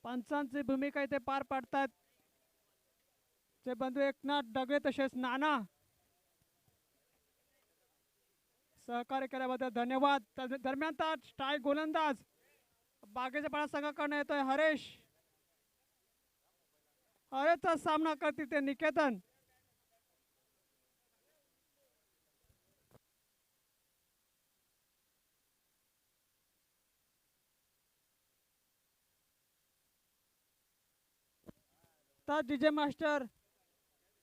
पंचांची भूमिका इथे पार पाडतात ते बंधू एकनाथ डगळे तसेच नाना. सहकार्य केल्याबद्दल धन्यवाद. दरम्यान स्ट्राईक गोलंदाज बागेच्या पाळा संघाकडून येतोय हरेश. हरेशचा सामना करतील ते निकेतन. तर डीजे मास्टर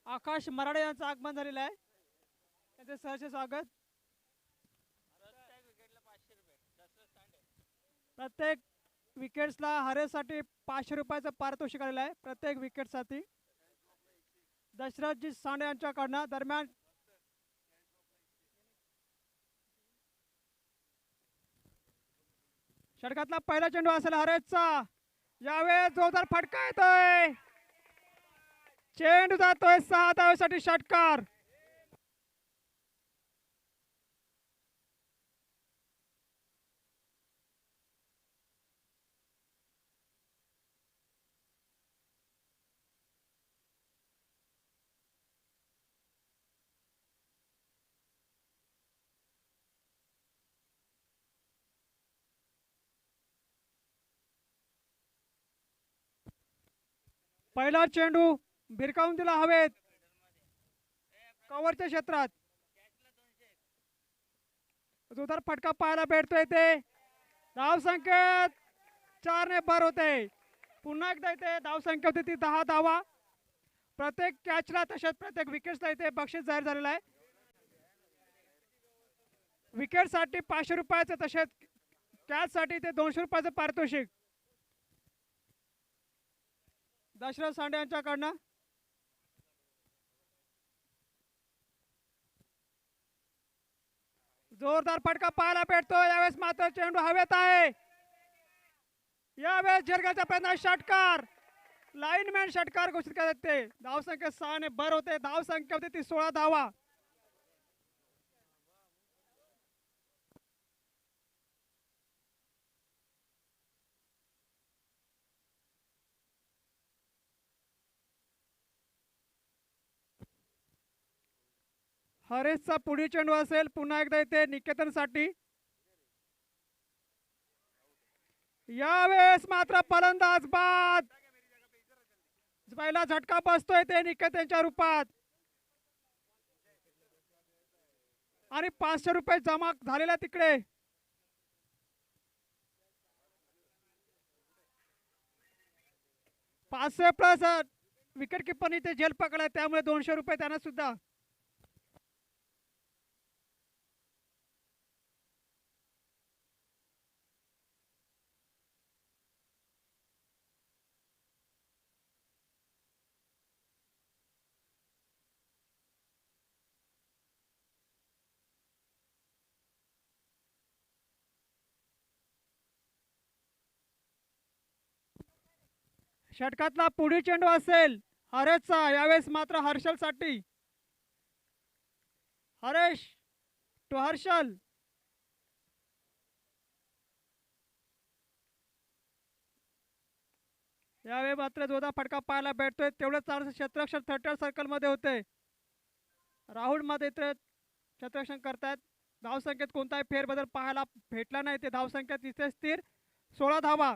आकाश मराडे यांचं आगमन झालेलं आहे. त्यांचे सहर्ष स्वागत. प्रत्येक विकेट्सला हरेसाठी 500 रुपयाचं पारितोषिक आलेलं आहे प्रत्येक विकेटसाठी दशरथजी सांडे यांच्याकडनं. दरम्यान षटकातला पहिला चेंडू असेल हरेशचा. यावेळेस जोरदार फटका येतोय. चेंडू जातोय 6 धावेसाठी षटकार. पहिला चेंडू भिरकावून दिला हवेत कव्हरच्या क्षेत्रात. जोरदार फटका पाहायला भेटतोय. ते धाव संख्येत 4 ने भर होते. पुन्हा एकदा इथे धाव संख्या होती ती 10 धावा. प्रत्येक कॅचला तसेच प्रत्येक विकेटला इथे बक्षीस जाहीर झालेलं आहे. विकेटसाठी 500 रुपयाचं तसेच कॅचसाठी ते 200 रुपयाचं पारितोषिक. दशरथ सांडे यांच्याकडनं. जोरदार फटका पाहायला भेटतो. यावेळेस मात्र चेंडू हवेत आहे. यावेळेस झिरगाचा प्रयत्न षटकार. लाईनमॅन षटकार घोषित करत ते. धाव संख्या 6 ने भर होते. धाव संख्या होती ती 16 धावा. हरेशचा पुढील चेंडू असेल पुन्हा एकदा इथे निकेतनसाठी. यावेळेस मात्र फलंदाज बाद. पहिला झटका बसतोय ते निकेतनच्या रूपात आणि 500 रुपये जमा झालेला तिकडे. पाचशे प्लस विकेट किपरनी ते झेल पकडलाय त्यामुळे 200 रुपये त्यांना सुद्धा. षटकातला पुढील चेंडू असेल हरेशचा. यावेळेस मात्र हर्षल साठी. हरेश टू हर्षल. यावेळी मात्र जोरदार फटका पाहायला भेटतोय. तेवढं चार क्षेत्ररक्षण 30 सर्कल मध्ये होते. राहुल मध्ये इथे क्षेत्ररक्षण करतायत. धावसंख्येत कोणताही फेरबदल पाहायला भेटला नाही. ते धावसंख्येत इथे स्थिर 16 धावा.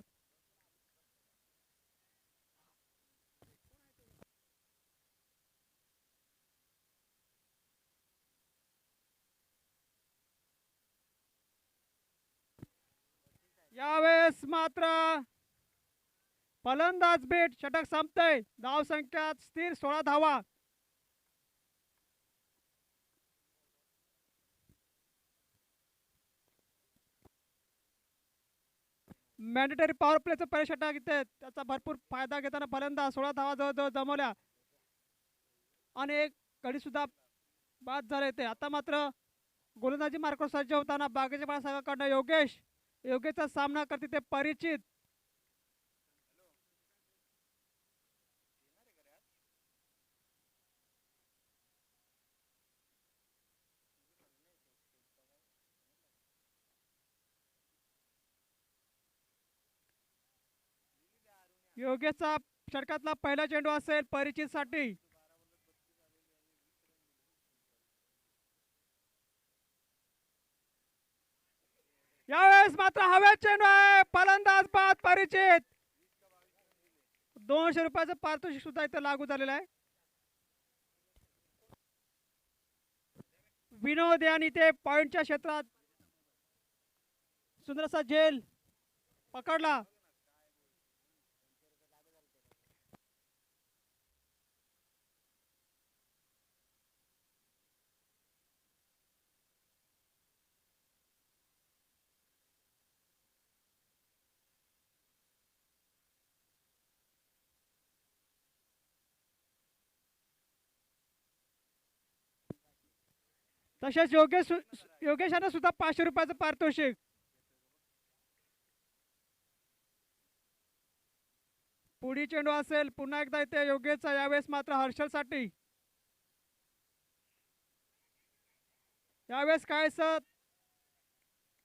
यावेळेस मात्र फलंदाज बेट षटक संपतंय. धाव संख्या स्थिर 16 धावा. मॅन्डेटरी पॉवर प्लेचं पहिले षटक इथे त्याचा भरपूर फायदा घेताना फलंदाज 16 धावा जवळजवळ जमवल्या आणि एक गडी सुद्धा बाद झाले ते. आता मात्र गोलंदाजी मार्गावर सज्ज होताना बागेच्या पाळा संघाकडनं योगेशचा सामना करते ते परिचित. योगेशचा षटकातला पहिला चेंडू असेल परिचित साठी. यावेळेस मात्र हवेत चेंडू आहे, फलंदाज बाद परिचित. 200 रुपयाचं पारितोषिक सुद्धा इथे लागू झालेलं आहे. विनोद यांनी ते पॉइंटच्या क्षेत्रात सुंदरसा झेल पकडला. तसेच योगेशाने सुद्धा 500 रुपयाचं पारितोषिक. पुढील चेंडू असेल पुन्हा एकदा इथे योगेशचा, यावेळेस मात्र हर्षलसाठी. यावेळेस कायस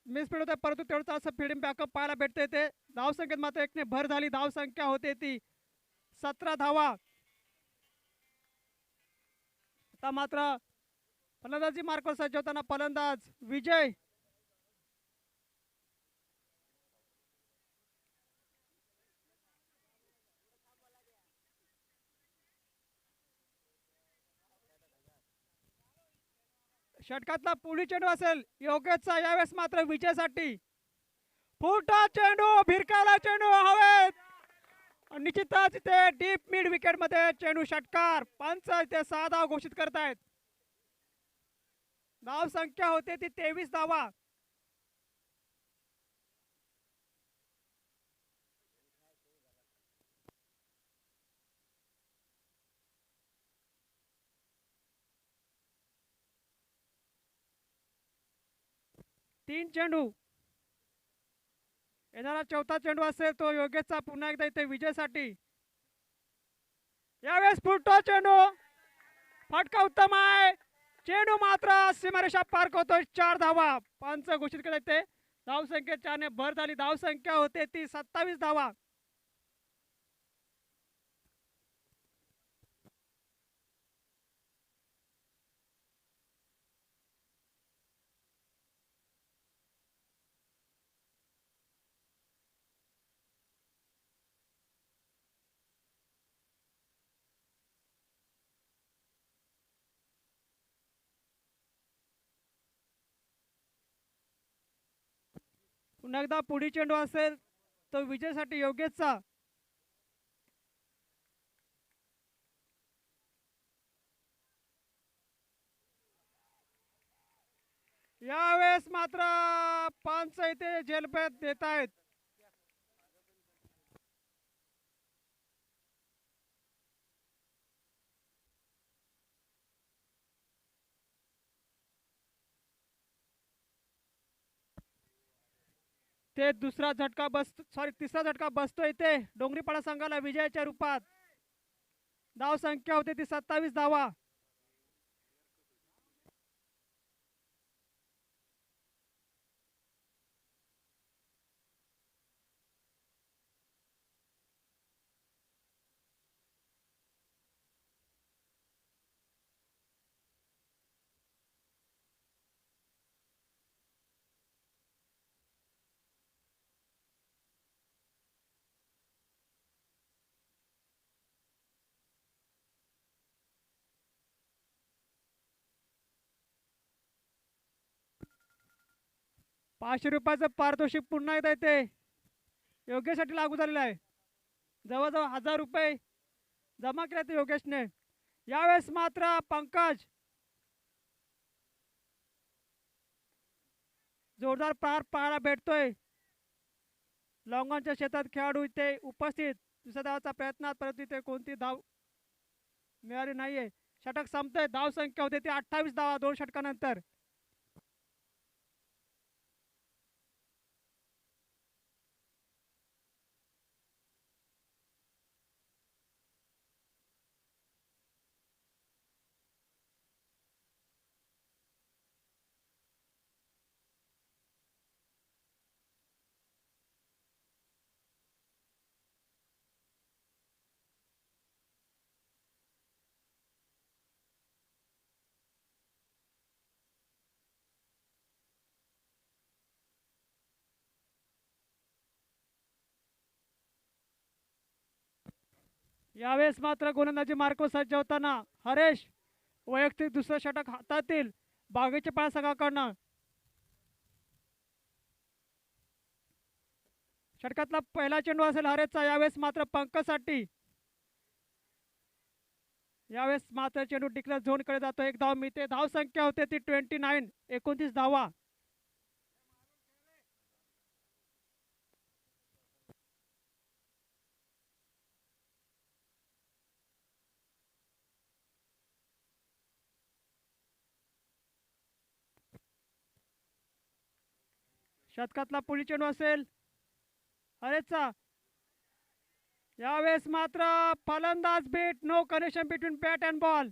मिसफीड होते परंतु तेवढं असं फिल्डिंग बॅकअप पाहायला भेटते. ते धावसंख्येत मात्र एकने भर झाली. धावसंख्या होते ती 17 धावा. आता मात्र फलंदाजी मार्कवर सज्ज होताना फलंदाज विजय. षटकातला पुढील चेंडू असेल योगेशचा, यावेळेस मात्र विजयसाठी. फुटा चेंडू, भिरकाला चेंडू हवेत. निश्चितच इथे डीप मिड विकेट मध्ये चेंडू षटकार. पंच इथे 6 धाव घोषित करतायत. धाव संख्या होते ती 23 धावा. तीन चेंडू. येणारा चौथा चेंडू असेल तो योगेशचा पुन्हा एकदा इथे विजयसाठी. यावेळेस फुटतो चेंडू, फटका उत्तम आहे. चेंडू मात्र सीमारेषा पार करतोय. 4 धावा. पंच घोषित केले ते. धावसंख्येत 4 ने भर झाली. धावसंख्या होते ती 27 धावा. पुन्हा एकदा पुढील चेंडू असेल तो विजयसाठी योगेशचा. यावेळेस मात्र पंच इथे झेलपेट देत आहेत. ते दुसरा झटका तिसरा झटका बसतो इथे डोंगरीपाडा संघाला विजयाच्या रूपात. धाव संख्या होते ती 27 धावा. ₹500 पारितोषिक पुन्हा एकदा येते योगेशसाठी लागू झालेलं आहे. जवळजवळ ₹1000 जमा केले योगेशने. यावेळेस मात्र पंकज जोरदार प्रहार पाहायला भेटतोय. लॉंगॉनच्या क्षेत्रात खेळाडू इथे उपस्थित. दुसऱ्या धावाचा प्रयत्नात परंतु इथे कोणती धाव मिळाली नाहीये. षटक संपतंय. धाव संख्या होते ती 28 धावा 2 षटकानंतर. यावेळेस मात्र गोलंदाजी मार्कवर सज्ज होताना हरेश वैयक्तिक दुसरं षटक हातातील बागेचे पाय संघाकडनं. षटकातला पहिला चेंडू असेल हरेशचा. यावेळेस मात्र पंकजसाठी. यावेळेस मात्र चेंडू डिक्लेअर झोनकडे जातो. एक धाव मिळते. धाव संख्या होते ती 29, 29 धावा. शतकातला पुढील चेंडू असेल हरेशचा. यावेळेस मात्र फलंदाज beat. No connection between bat and ball.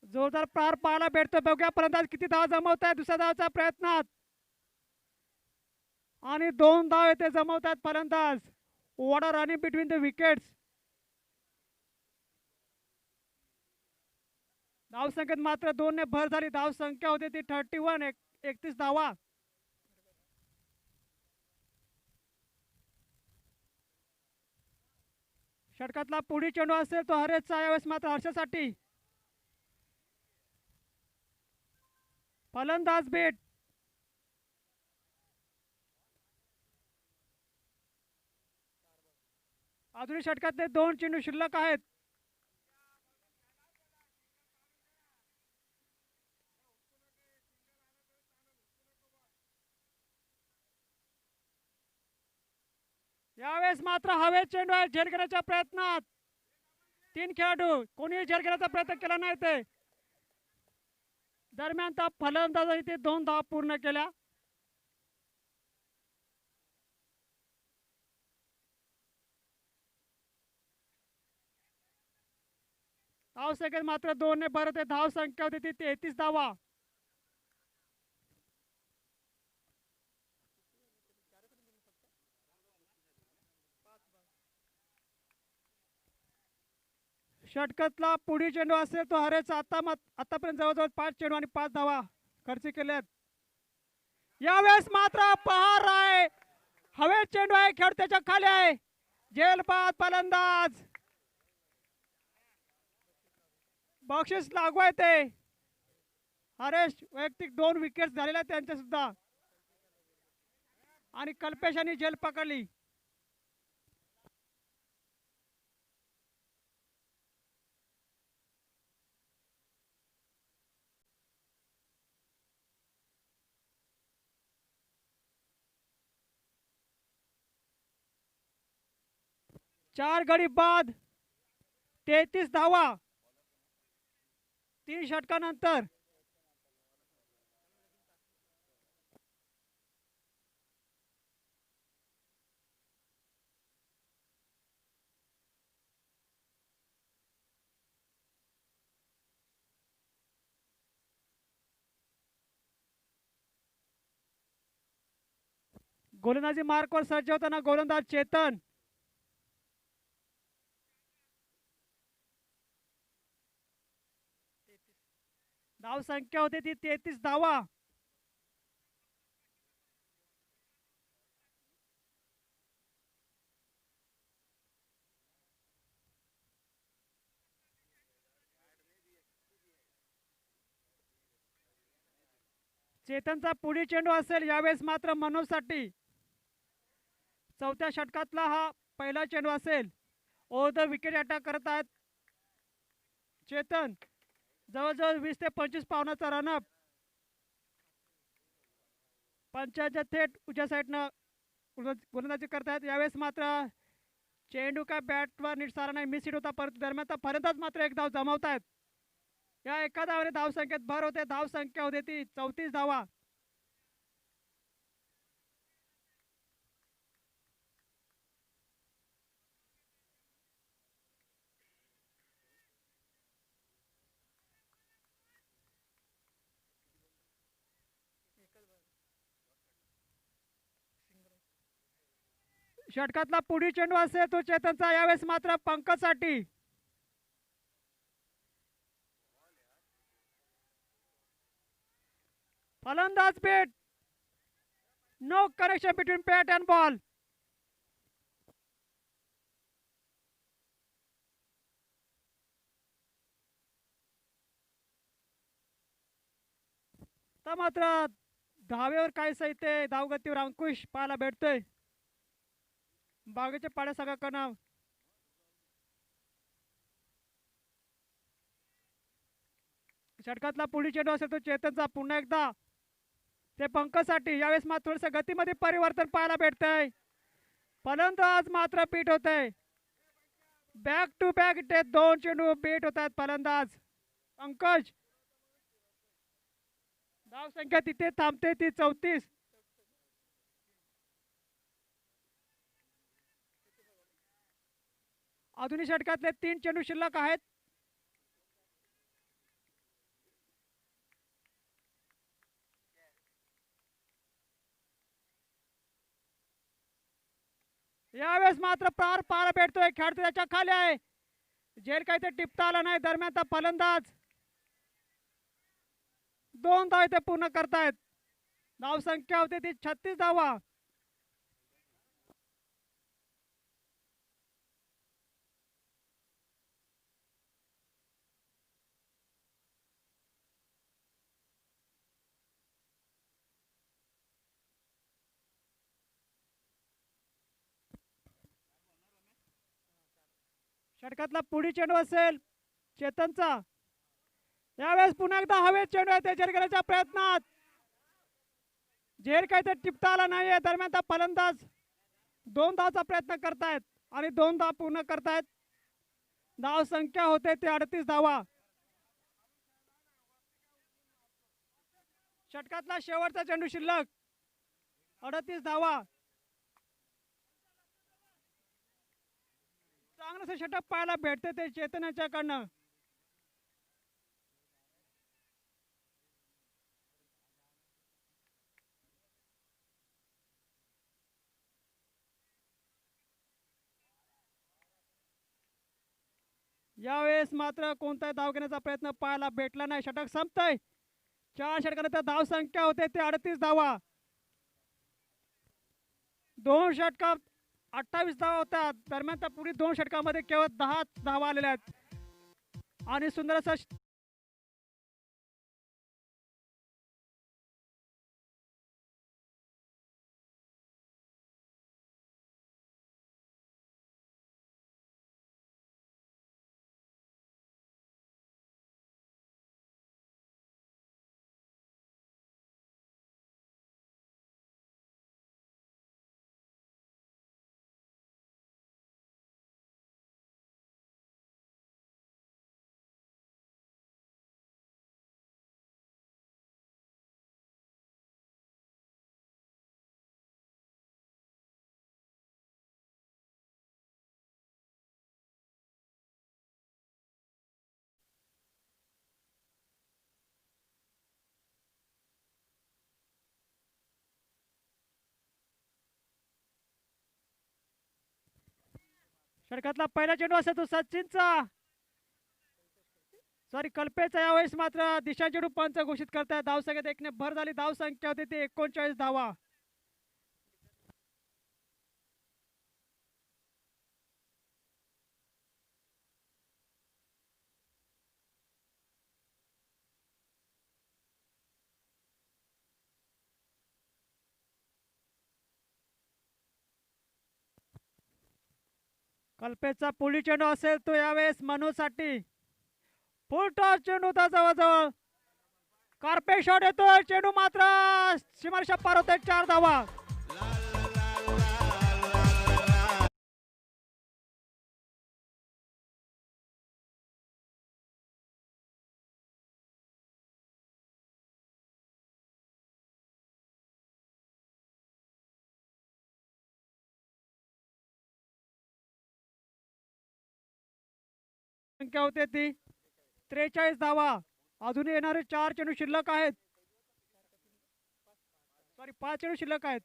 जोरदार प्रहार पाहायला भेटतो. बघूया फलंदाज किती धाव जमवत आहे दुसऱ्या धावच्या प्रयत्नात. आणि 2 धाव येथे जमवत आहेत फलंदाज. What are running between the wickets. धाव संख्येत मात्र 2 ने भर झाली. धाव संख्या होती ती 31, 31 धावा. षटकातला पुढील चेंडू असेल तो हरेशचा. यावेळेस मात्र हर्षसाठी. फलंदाज बीट. अजूनही षटकातले 2 चेंडू शिल्लक आहेत. यावेळेस मात्र हवेत चेंडू आहे. झेल घेण्याच्या प्रयत्नात 3 खेळाडू. कोणीही झेल घेण्याचा प्रयत्न केला नाही. ते दरम्यान त्या फलंदाजाने ते 2 धावा पूर्ण केल्या. धाव संख्येत मात्र 2 ने भर होते. धाव संख्या होती ती 33 धावा. षटकातला पुढील चेंडू असेल तो हरेचा. आतापर्यंत जवळजवळ 5 चेंडू आणि 5 धावा खर्च केल्यात. यावेळेस मात्र पहार आहे. हवेत चेंडू आहे. खेळ त्याच्या खाली आहे. झेलबाद फलंदाज. बक्षीस लागू आहे ते. हरेश वैयक्तिक 2 विकेट झालेल्या त्यांच्या सुद्धा. आणि कल्पेश यांनी झेल पकडली. चार गडी बाद 33 धावा 3 षटकानंतर. गोलंदाजी मार्कवर सज्ज होताना गोलंदाज चेतन. धाव संख्या होती ती 33 धावा. चेतनचा पुढील चेंडू असेल. यावेळेस मात्र मनोजसाठी. चौथ्या षटकातला हा पहिला चेंडू असेल. ओव्हर द विकेट अटॅक करत आहेत चेतन. जवळजवळ 20 ते 25 पावनाचा रनअप. पंचाच्या थेट उजव्या साईडनं गोलंदाजी करतायत. यावेळेस मात्र चेंडू काय बॅटवर नीट सारा नाही. मिस हिट होता. परंतु दरम्यान फलंदाज मात्र 1 धाव जमावतायत. या एका धावाने धाव संख्येत भर होते. धाव संख्या होती ती 34 धावा. षटकातला पुढील चेंडू असेल तो चेतनचा, यावेळेस मात्र पंकजसाठी. फलंदाज beat, no connection between bat and ball. तर मात्र धावेवर काही साहित्य धावगतीवर अंकुश पाहायला भेटतोय बागेच्या पाड्या संघाकडनं. षटकातला पुढील चेंडू असेल तो चेतनचा, पुन्हा एकदा ते पंकजसाठी. यावेळेस मात्र थोडस गतीमध्ये परिवर्तन पाहायला भेटतंय. फलंदाज मात्र बीट होत आहे. बॅक टू बॅक ते दोन चेंडू बीट होत आहेत फलंदाज. पंकज, धाव संख्या तिथे थांबते ती 34. अजूनही षटकातले 3 चेंडू शिल्लक आहेत. यावेळेस मात्र पार पाहायला भेटतोय, खेळतो त्याच्या खाली आहे, झेल काही ते टिपता आला नाही. दरम्यान फलंदाज 2 धाव इथे पूर्ण करतायत. धाव संख्या होती ती 36 धावा. षटकातला पुढील चेंडू असेल चेतनचा. यावेळेस पुन्हा एकदा हवेत चेंडू आहे, त्याच्या करण्याच्या प्रयत्नात झेल काही ते टिपता आला नाहीये. दरम्यान फलंदाज 2 धावचा प्रयत्न करतायत आणि 2 धाव पूर्ण करतायत. धाव संख्या होते ते 38 धावा. षटकातला शेवटचा चेंडू शिल्लक, 38 धावा. चांगलं षटक पाहायला भेटते ते चेतनाच्याकडनं. यावेळेस मात्र कोणताही धाव घेण्याचा प्रयत्न पाहायला भेटला नाही. षटक संपतंय. 4 षटकानंतर धाव संख्या होते ते 38 धावा. 2 षटकात 28 धावा होत्या. दरम्यान पुढील 2 षटकामध्ये केवळ 10 धावा आलेल्या आहेत आणि सुंदर असं षटकातला पहिला चेंडू असेल तो सचिनचा, सॉरी कल्पेचा. यावेळेस मात्र दिशा चेंडू पंच घोषित करताय. धाव संख्येत एकने भर झाली. धाव संख्या होती ती 39 धावा. कल्पेचा पुढील चेंडू असेल तो यावेळेस मनोसाठी. फुल टॉस चेंडू होता जवळजवळ. कार्पेट शॉट येतोय. चेंडू मात्र सीमारेषा पार होतोय. 4 धावा. संख्या होते ती 43 धावा. अजून येणारे 4 चेंडू शिल्लक आहेत. सॉरी 5 चेंडू शिल्लक आहेत.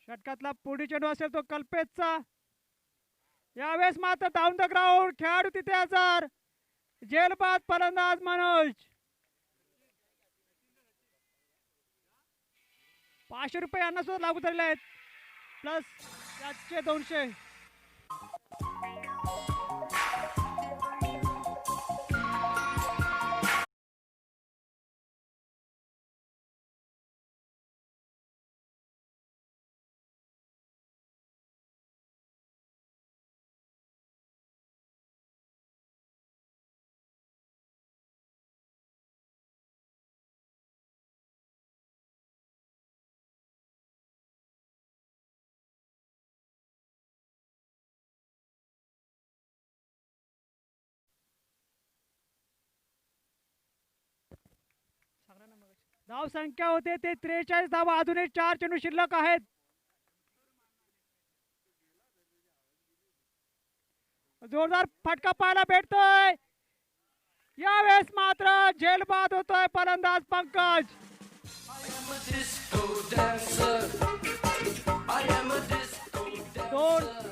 षटकातला पुढील चेंडू असेल तो कल्पेशचा. यावेळेस मात्र डाऊन द ग्राउंड, खेळाडू तिथे हजर. झेलबाद फलंदाज मनोज. 500 रुपये यांना सुद्धा लागू झालेले आहेत, प्लस त्याचे 200. धाव संख्या होते ते 43 धावा. अजूनही 4 चेंडू शिल्लक आहेत. जोरदार फटका पाहायला भेटतोय. यावेळेस मात्र झेलबाद होतोय फलंदाज पंकज.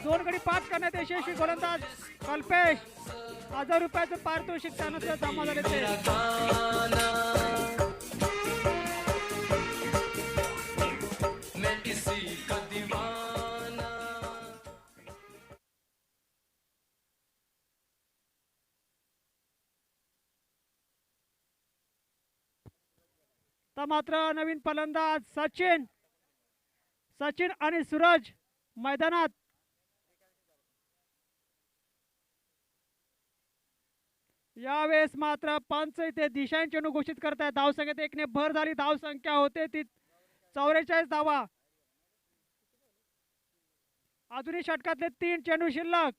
दोन गडी पास करण्यात यशस्वी गोलंदाज कल्पेश. 1000 रुपयाचं पारितोषिक त्यानं जमा झाले ते. मात्र नवीन फलंदाज सचिन आणि सूरज मैदानात. यावेळेस मात्र पंच इथे दिशांचे चेंडू घोषित करत आहे. धावसंख्येत 1 ने भर झाली. धावसंख्या होते ती 44 धावा. अजूनही षटकातले 3 चेंडू शिल्लक.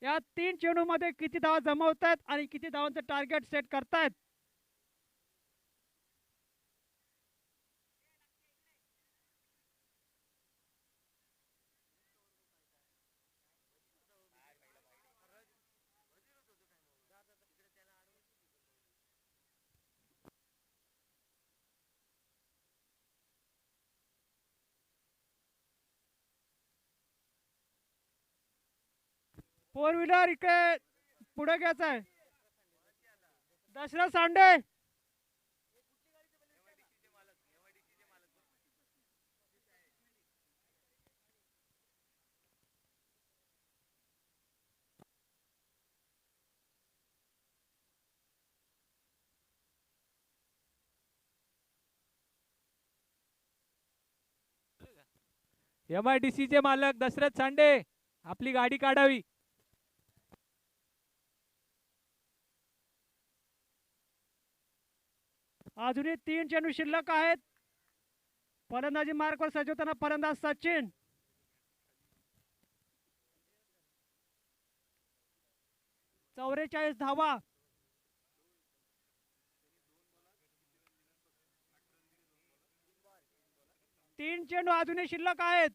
या 3 चेंडू मध्ये किती धावा जमवतायत आणि किती धावांचं टार्गेट सेट करतायत. फोर व्हीलर इकडे पुढे घ्यायचा आहे. दशरथ सांडे. MIDC चे मालक दशरथ सांडे, आपली गाडी काढावी. अजूनही 3 चेंडू शिल्लक आहेत. फलंदाजी मार्कवर सजवताना फलंदाज सचिन. चौवेचाळीस धावा. तीन चेंडू अजूनही शिल्लक आहेत.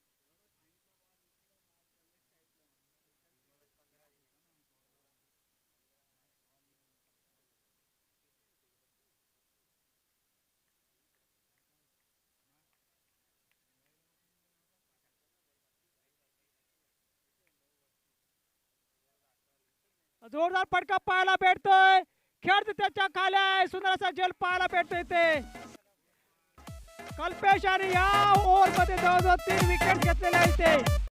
जोरदार फटका पाहायला भेटतोय. खेळत त्याच्या खाली आहे. सुंदर असा झेल पाहायला भेटतोय ते कल्पेश. आणि या ओव्हर मध्ये जवळजवळ 3 विकेट घेतलेले आहेत ते.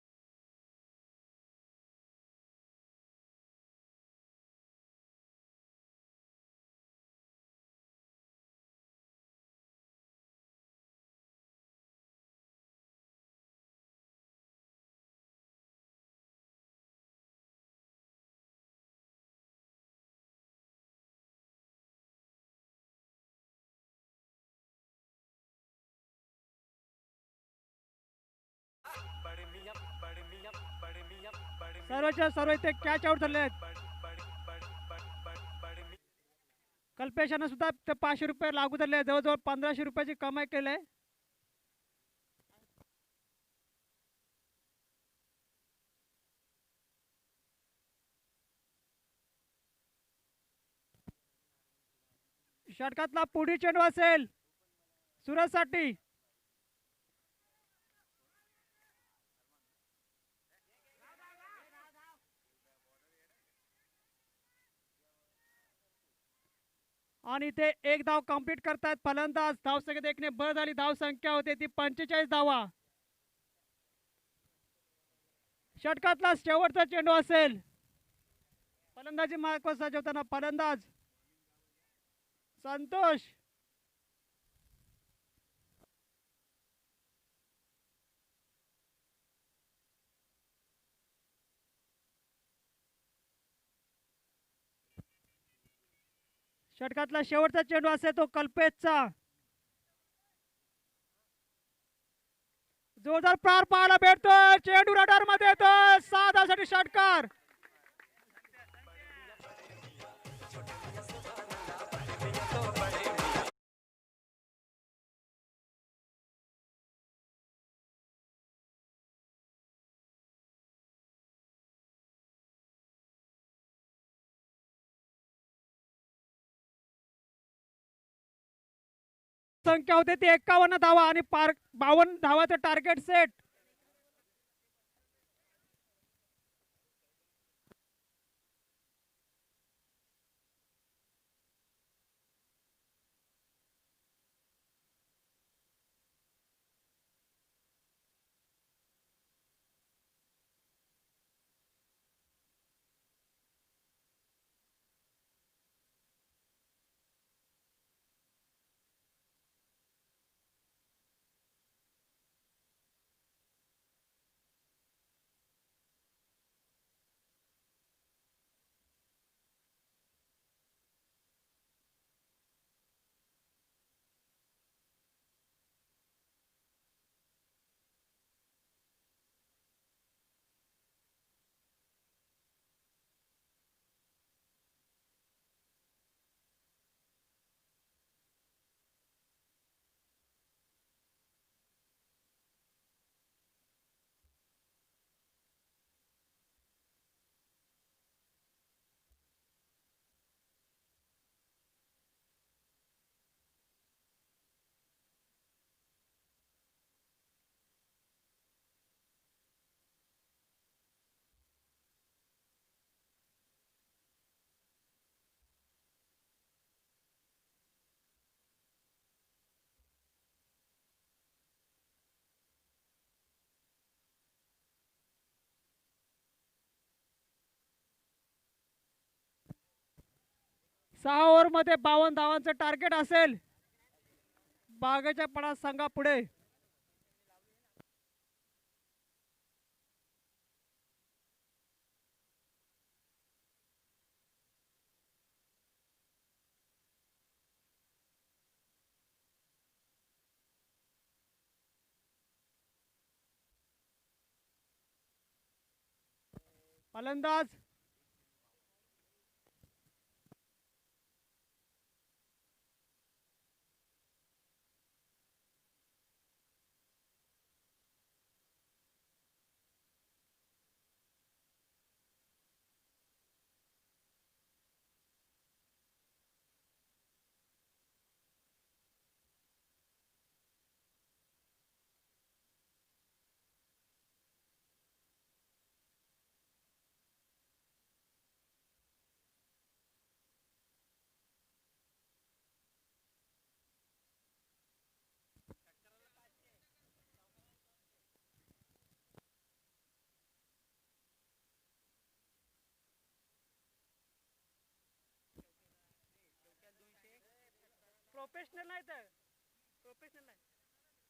सर्वच्या सर्व इथे कॅच आउट झाले आहेत. कल्पेशानं सुद्धा 500 रुपये लागू झाले. जवळजवळ 1500 रुपयाची कमाई केली. षटकातला पुढील चेंडू असेल सूरजसाठी. आणि ते एक धाव कंप्लीट करतायत फलंदाज. धावसंख्या देखणे बळ झाली. धाव संख्या होते ती 45 धावा. षटकातला शेवटचा चेंडू असेल. फलंदाजी मार्क सजवताना फलंदाज संतोष. षटकातला शेवटचा चेंडू असेल तो कल्पेशचा. जोरदार प्रहार पाहायला भेटतोय. चेंडू रडार मध्ये येतोय. 6 धावांसाठी षटकार. संख्या होते ती 51 धावा आणि 52 धावाचं टार्गेट सेट. सहा ओव्हर मध्ये 52 धावांचं टार्गेट असेल बागाच्या पडा संघा पुढे. फलंदाज प्रोफेशनल नाही तर प्रोफेशनल नाही.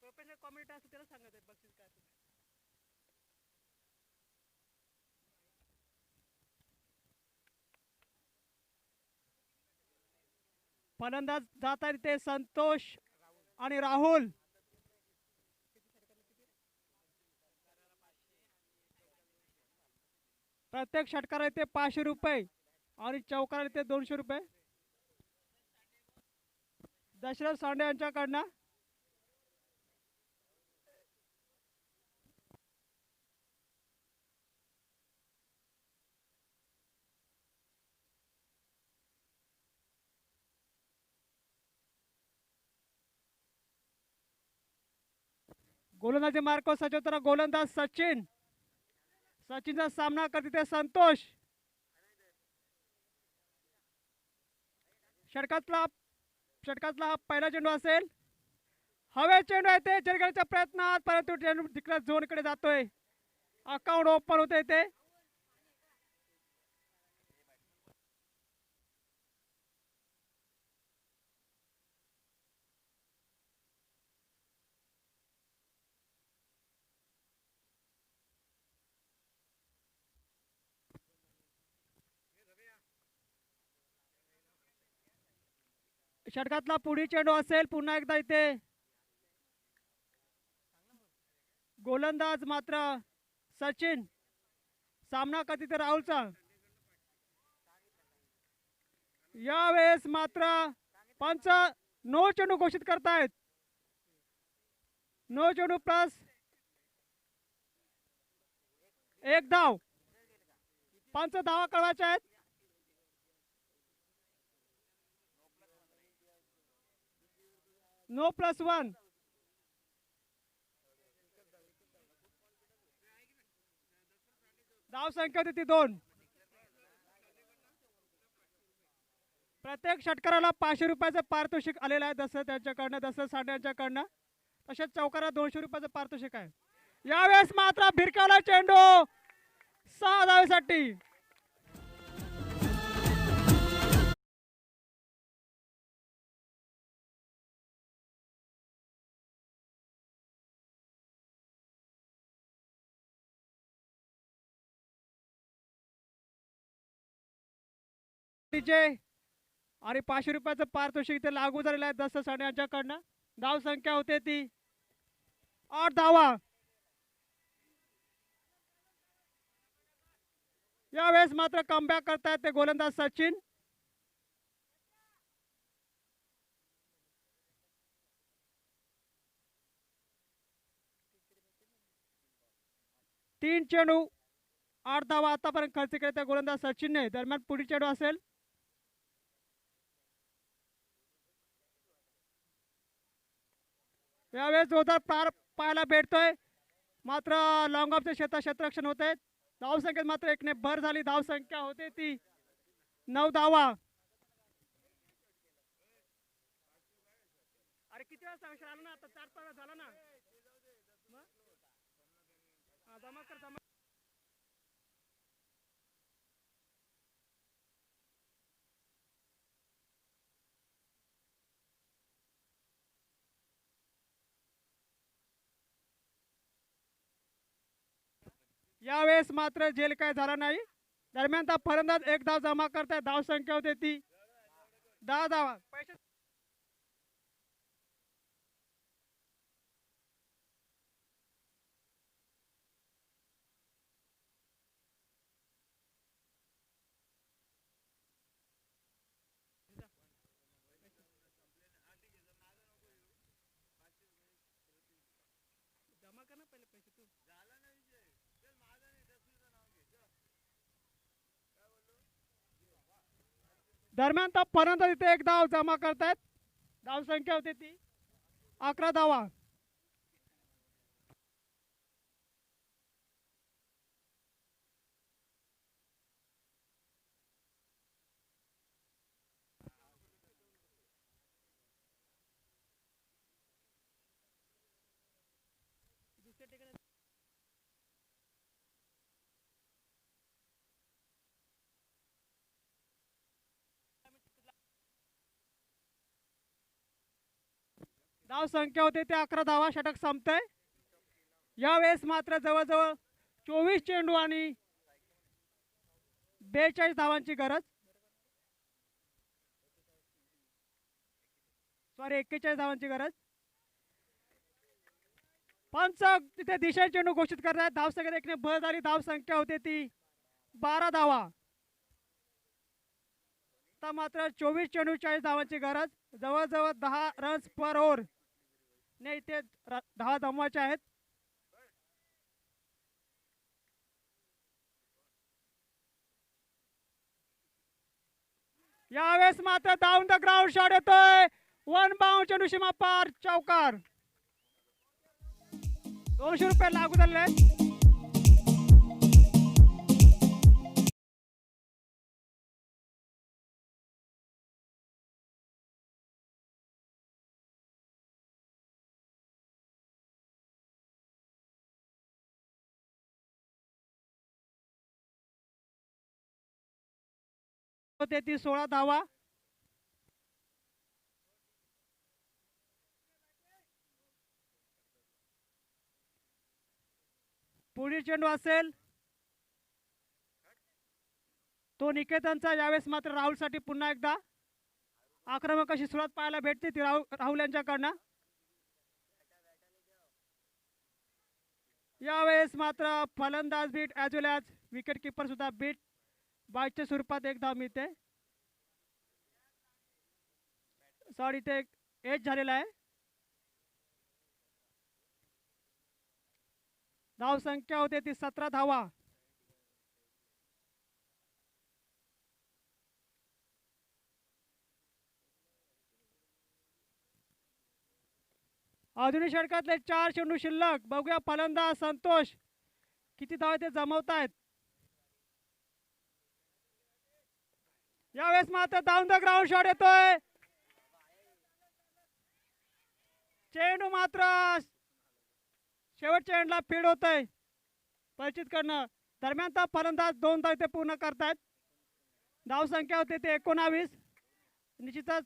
प्रोफेशनल कॉमेडी असतं त्याला सांगत बक्षीस काय. फलंदाज जात आहेत ते संतोष आणि राहुल. प्रत्येक षटकाला ते 500 रुपये आणि चौकाला ते 200 रुपये. दशरथ सांडे यांच्याकडनं गोलंदाजी मार्क सजवताना गोलंदाज सचिन. सचिनचा सामना करते संतोष. षटकातला षटकातला हा पहिला चेंडू असेल. हवे चेंडू आहे ते जलगाडीच्या प्रयत्नात, परंतु चेंडू तिकडे झोनकडे जातोय. अकाउंट ओपन होते ते. षटकातला पुढील चेंडू असेल. पुन्हा एकदा इथे गोलंदाज मात्र सचिन, सामना कधी तर राहुलचा. यावेळेस मात्र पंच नो चेंडू घोषित करतायत. नो चेंडू प्लस एक धाव. पंच धावा कळवायच्या आहेत. No plus one. धाव संख्या होती ती 2. प्रत्येक षटकाराला 500 रुपयाचं पारितोषिक आलेलं आहे. जसं त्यांच्याकडनं, जसं साडे यांच्याकडनं, तसेच चौकारा 200 रुपयाचं पारितोषिक आहे. यावेळेस मात्र भिरकावला चेंडू 6 धावेसाठी. आणि 500 रुपयाचं पारितोषिक इथे लागू झालेलं आहे जसं साडे यांच्याकडनं. धाव संख्या होते ती 8 धावा. यावेळेस मात्र कमबॅक करतायत ते गोलंदाज सचिन. तीन चेंडू 8 धावा आतापर्यंत खर्च केले त्या गोलंदाज सचिनने. दरम्यान पुढील चेंडू असेल. यावेळेस जोरदार पार पाहायला भेटतोय, मात्र लॉंग ऑफचे क्षेत्ररक्षण होते. धाव संख्येत मात्र एकने भर झाली. धाव संख्या होते ती 9 धावा. अरे किती वेळा सांगशील आलं ना, आता 4 झाला ना. जमा कर जमा. यावेळेस मात्र जेल काय झाला नाही. दरम्यान त्या फलंदाज 1 धाव जमा करताय. धाव संख्या होते ती 10 धावा. पैसे जमा कर ना पहिले पैसे तू. दरम्यान त्या फलंदाज इथे 1 धाव जमा करतायत. धाव संख्या होती ती 11 धावा. धाव संख्या होते ते 11 धावा. षटक संपतंय. यावेळेस मात्र जवळजवळ 24 चेंडू आणि 42 धावांची गरज. सॉरी 41 धावांची गरज. पंच तिथे दिशा चेंडू घोषित करतात. धाव संख्येत एकने भर झाली. धाव संख्या होते ती 12 धावा. आता मात्र 24 चेंडू 40 धावांची गरज. जवळजवळ 10 रन्स पर ओव्हर ने इथे धावा जमवायच्या आहेत. यावेळेस मात्र डाऊन द ग्राउंड शॉट येतोय. 1 बाउंड चेंडू सीमा पार चौकार. 200 रुपये लागू झालेले आहेत. होते ती 16 धावा. पुढील चेंडू असेल तो निकेतनचा. यावेळेस मात्र राहुलसाठी पुन्हा एकदा आक्रमक अशी सुरुवात पाहायला भेटते ती राहुल यांच्याकडनं. यावेळेस मात्र फलंदाज बीट ॲज वेल ॲज विकेट किपर सुद्धा बीट बाईटच्या स्वरूपात एक धाव मिळते. सॉरी ते एज झालेला आहे. धाव संख्या होते ती 17 धावा. आधुनिक षटकातले 4 चेंडू शिल्लक. बघूया फलंदाज संतोष किती धावा ते जमवतायत. यावेळेस मात्र डाऊन द ग्राउंड शॉट येतोय. चेंडू मात्र शेवटच्या एंडला फीड होतय परिचित कडनं. दरम्यान तर फलंदाज 2 धाव ते पूर्ण करतायत. धाव संख्या होते ते 19. निश्चितच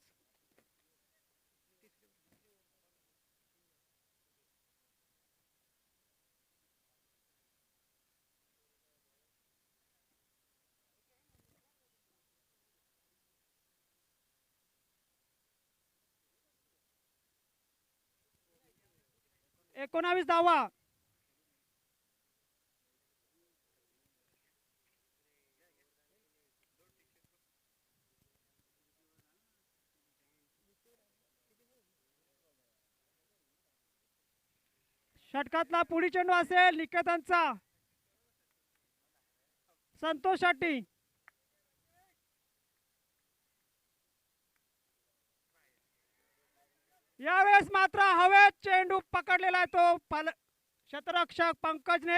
एकोणावीस धावा. षटकातला पुढील चेंडू असेल निकेतनचा. संतोष साठी. यावेळेस मात्र हवेत चेंडू पकडलेला आहे तो क्षेत्ररक्षक पंकजने.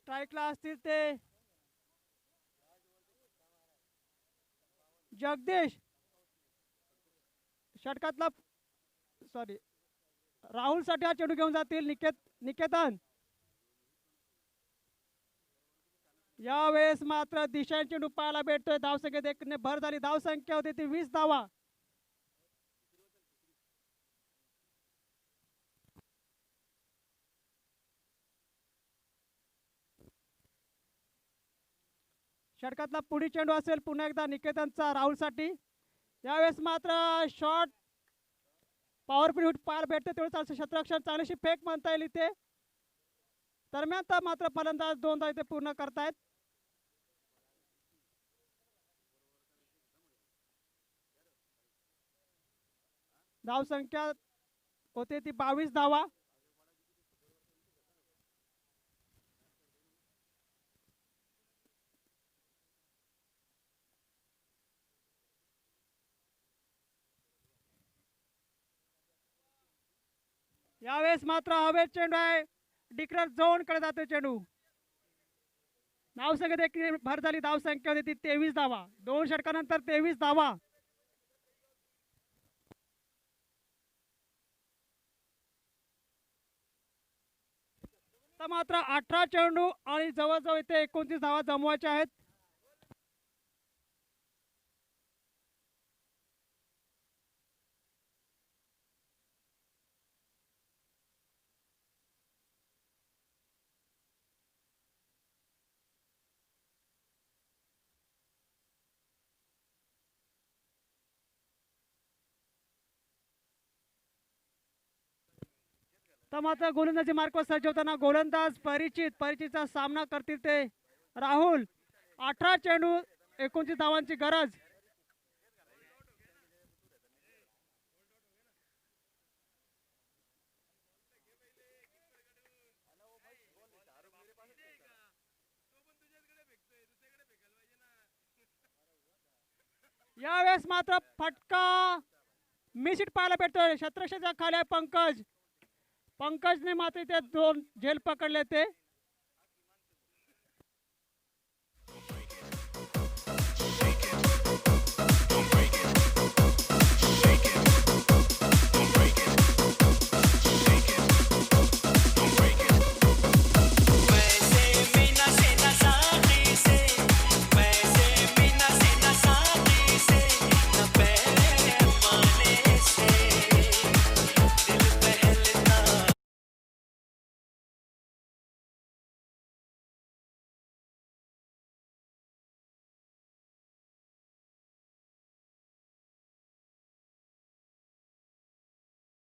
स्ट्राईकला असतील ते जगदीश. षटकातला सॉरी राहुल साठी हा चेंडू घेऊन जातील निकेतन. यावेळेस मात्र दिशांची चेंडू पाहायला भेटतोय. धावसंख्येत एक भर झाली. धावसंख्या होती ती 20 धावा. षटकातला पुढील चेंडू असेल पुन्हा एकदा निकेतनचा राहुलसाठी. यावेळेस मात्र शॉट पॉवरफुल हिट पाहायला भेटते. तेवढं क्षेत्ररक्षण चांगलीशी फेक म्हणता येईल इथे. दरम्यान तर मात्र फलंदाज 2 धाव इथे पूर्ण करतायत. धाव संख्या होते ती 22 धावा. यावेळेस मात्र हवेत चेंडू आहे. डिक्लर झोन कडे जातो चेंडू. धावसंख्येत एक भर झाली. धावसंख्या होती ती 23 धावा. 2 षटकानंतर 23 धावा. मात्र 18 चेंडू आणि जवळजवळ इथे 29 धावा जमवायच्या आहेत. तर मात्र गोलंदाजी मार्कवर सज्ज गोलंदाज परिचितचा सामना करतील ते राहुल. 18 चेंडू 29 धावांची गरज. यावेळेस मात्र फटका मिसिट पाहायला भेटतोय. शतरक्षाच्या खाली आहे पंकजने मात्र ते 2 झेल पकडले ते.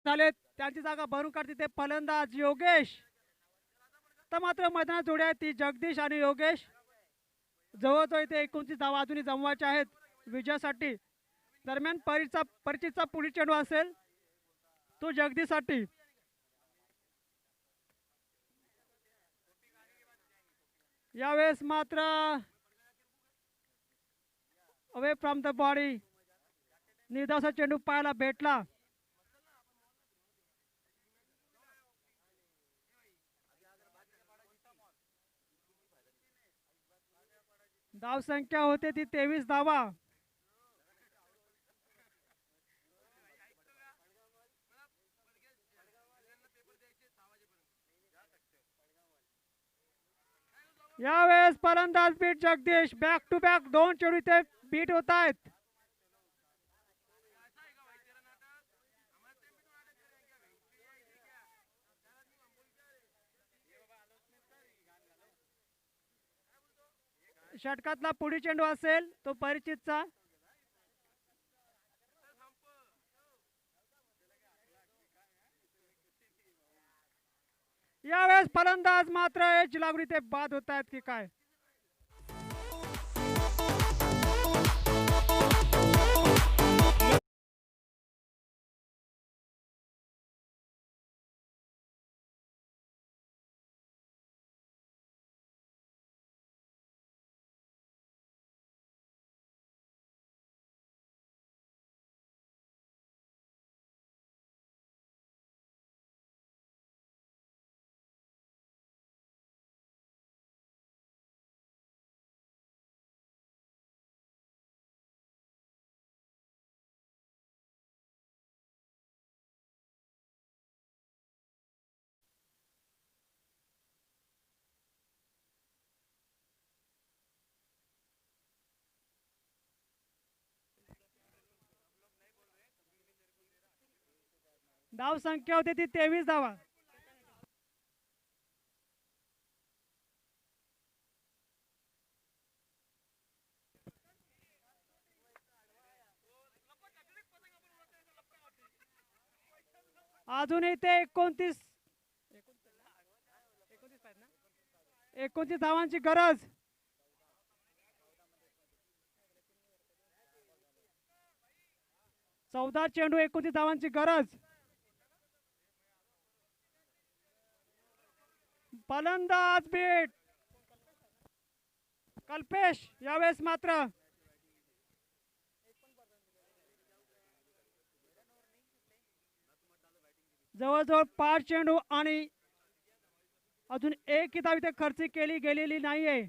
झाले त्यांची जागा भरून काढते ते फलंदाज योगेश. तर मात्र मैदानात जोड्या आहेत ती जगदीश आणि योगेश. जवळजवळ इथे 29 धावा अजूनही जमवायच्या आहेत विजयासाठी. दरम्यान परिचितचा पुढील चेंडू असेल तो जगदीशसाठी. यावेळेस मात्र अवे फ्रॉम द बॉडी निर्धावाचा चेंडू पाहायला भेटला. धाव संख्या होते ती 23 धावा. यावेळेस फलंदाज beat Jagdish. Back to back 2 चेंडू इथे बीट होत आहेत. षटकातला पुढील चेंडू असेल तो परिचितचा. यावेळेस फलंदाज मात्र एज लागून इथे बाद होत आहेत की काय. धाव संख्या होती ती 23 धावा. अजूनही ते 29 धावांची गरज. चौदा चेंडू 29 धावांची गरज. फलंदाज बीट कल्पेश. यावेळेस मात्र जवळजवळ 5 चेंडू आणि अजून एक धाव इथे खर्च केली गेलेली नाहीये.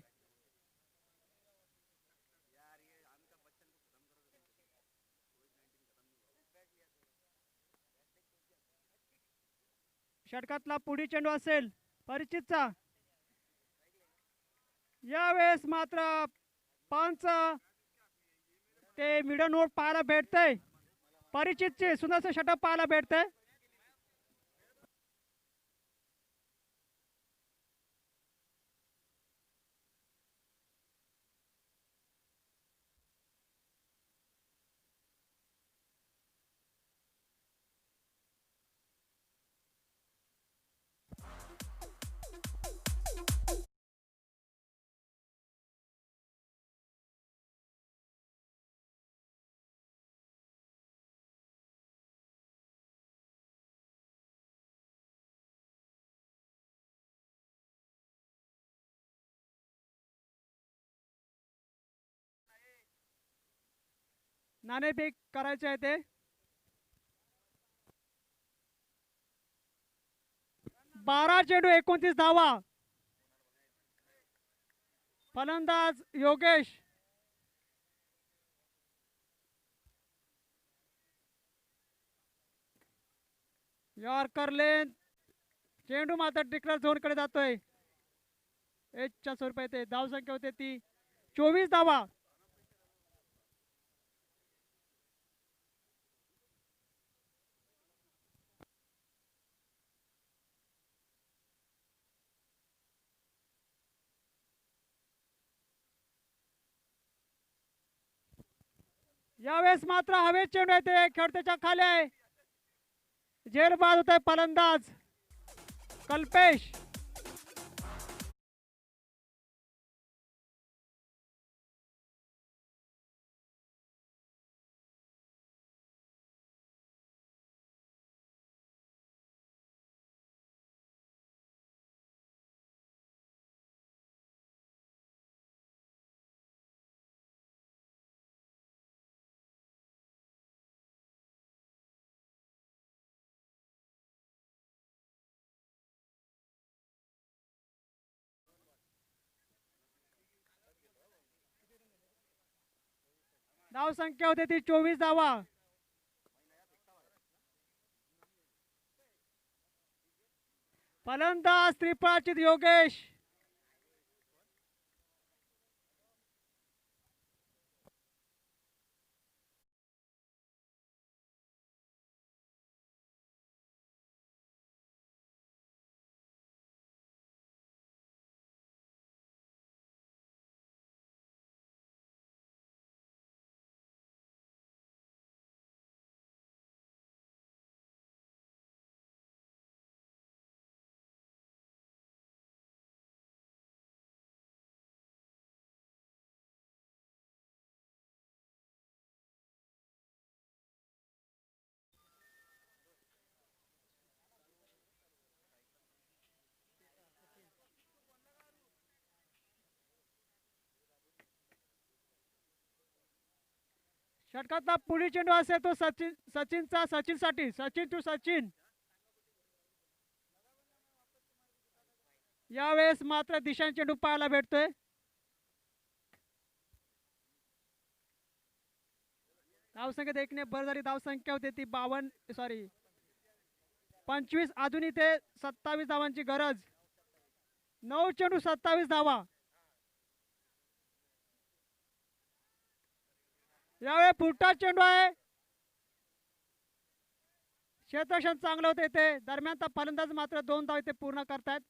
षटकातला पुढील चेंडू असेल परिचितचा. यावेळेस मात्र पंच ते मिडल नोट पाहायला भेटतंय. परिचितचे सुंदरसे षटक पाहायला भेटतंय. नाणेफेक करायचे आहे ते. 12 चेंडू 29 धावा. फलंदाज योगेश. यॉर्कर लेन. चेंडू मात्र डिक्लेअर झोन कडे जातोय. एचच्या स्वरूपात येते. धाव संख्या होते ती 24 धावा. यावेळेस मात्र हवेत चेंडू येते. खेळत्याच्या खाली आहे. झेलबाद होत आहे फलंदाज कल्पेश. धाव संख्या होते ती 24 धावा. फलंदाज त्रिपाचित योगेश. षटकातला पुढील चेंडू असेल तो सचिनसाठी. सचिन टू सचिन. यावेळेस मात्र दिशांनी चेंडू पाहायला भेटतोय. धावसंख्या देखणे बरं झाली. धावसंख्या होती ती 25. अजून इथे 27 धावांची गरज. 9 चेंडू 27 धावा. यावेळी पुढचा चेंडू आहे. क्षेत्ररक्षण चांगलं होते इथे. दरम्यानचा फलंदाज मात्र 2 धाव इथे पूर्ण करतायत.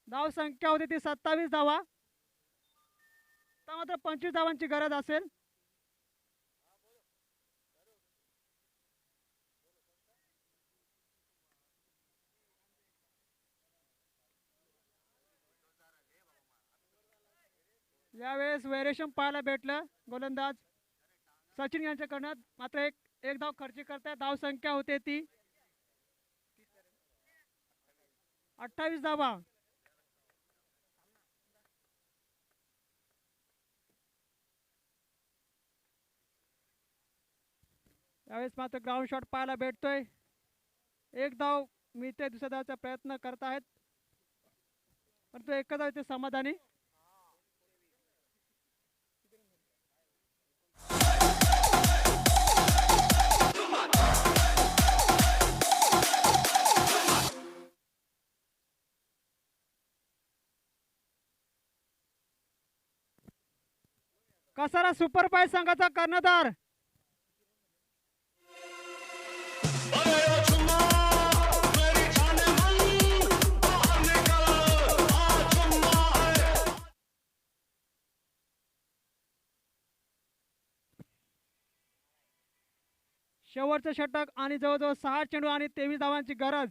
धाव संख्या होती ती 27 धावा. आता मात्र 25 धावांची गरज असेल. यावेळेस व्हेरिएशन पाहायला भेटलं. गोलंदाज सचिन यांच्याकडनं मात्र एक धाव खर्ची करताय. धाव संख्या होते ती 28 धावा. यावेळेस मात्र ग्राउंड शॉट पाहायला भेटतोय. एक धाव मिळते. दुसऱ्या धावचा प्रयत्न करत आहेत परंतु एक धाव इथे समाधानी. कसारा सुपरफास्ट संघाचा कर्णधार शेवटचं षटक आणि जवळजवळ 6 चेंडू आणि 23 धावांची गरज.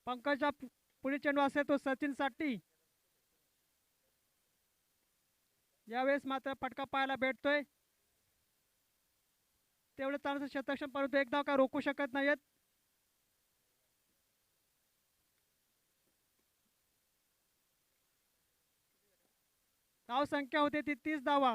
पंकजचा पुढील चेंडू असेल तो सचिनसाठी. यावेळेस मात्र फटका पाहायला भेटतोय. तेवढं चांगलं क्षेत्ररक्षण परंतु एक धाव काय रोखू शकत नाहीत. धाव संख्या होती ती 30 धावा.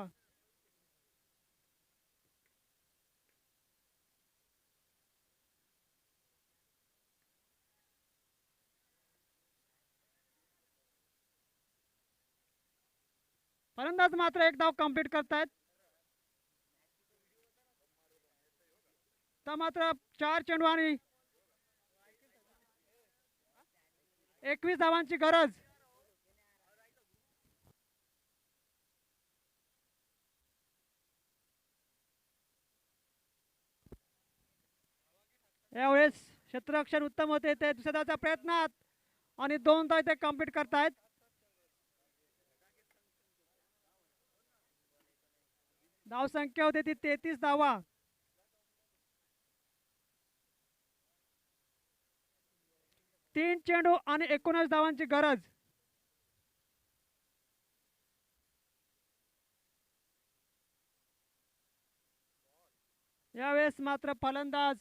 फलंदाज मात्र एक धाव कंप्लीट करतायत. तर मात्र 4 चेंडू आणि 21 धावांची गरज. यावेळेस क्षेत्ररक्षण उत्तम होते ते दुसऱ्या धावच्या प्रयत्नात आणि 2 धाव ते कंप्लीट करतायत. धाव संख्या होती ती 33 धावा. तीन चेंडू आणि 19 धावांची गरज. यावेळेस मात्र फलंदाज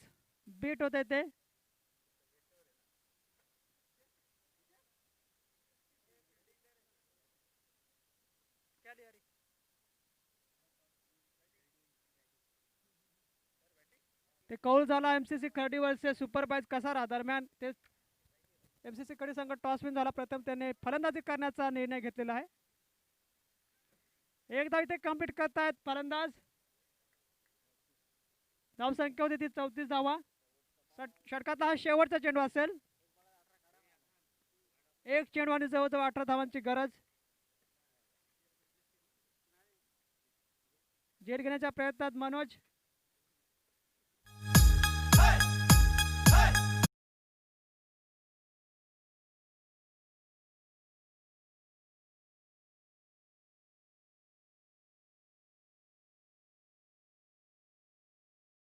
बीट होते ते. ते कौल झाला एमसीसी खर्डी वर्सेस सुपरबाईज कसारा दरम्यान. ते एमसीसी कडे संघ टॉस विन झाला. प्रथम त्याने फलंदाजी करण्याचा निर्णय घेतलेला आहे. एक धाव इथे कंप्लीट करतायत फलंदाज. धाव संख्या होती ती 34 धावा. षटकातला हा शेवटचा चेंडू असेल. एक चेंडू आणि जवळजवळ 18 धावांची गरज. झेल घेण्याच्या प्रयत्नात मनोज